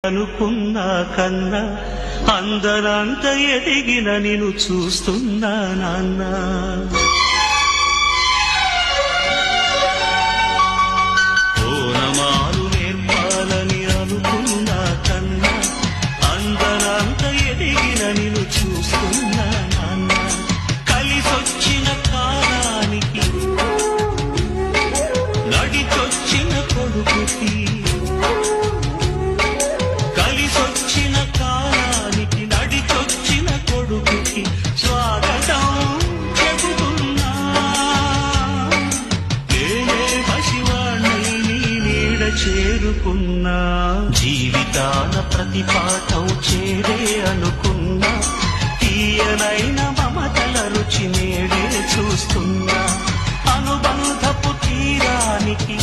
అనుకున్నా కన్నా అందరంత ఎదిగిన నిన్ను చూస్తున్నా నాన్న. ఓనమాలు నేర్పాలని అనుకున్నా కన్నా అందరంత ఎదిగిన నిన్ను చూస్తున్నా నాన్న. కలిసొచ్చిన కాలానికి నడిచొచ్చిన కొడుకుకి, కలిసొచ్చిన కాలానికి నడిచొచ్చిన కొడుకుకి స్వాగతం చెబుతున్నా. నేనే పసివాణ్ణి నీ నీడ చేరుకున్నా. జీవితాన ప్రతి పాఠం చేరే అనుకున్నా. తీయనైన మమతల రుచి నేడే చూస్తున్నా. అనుబంధపు తీరానికి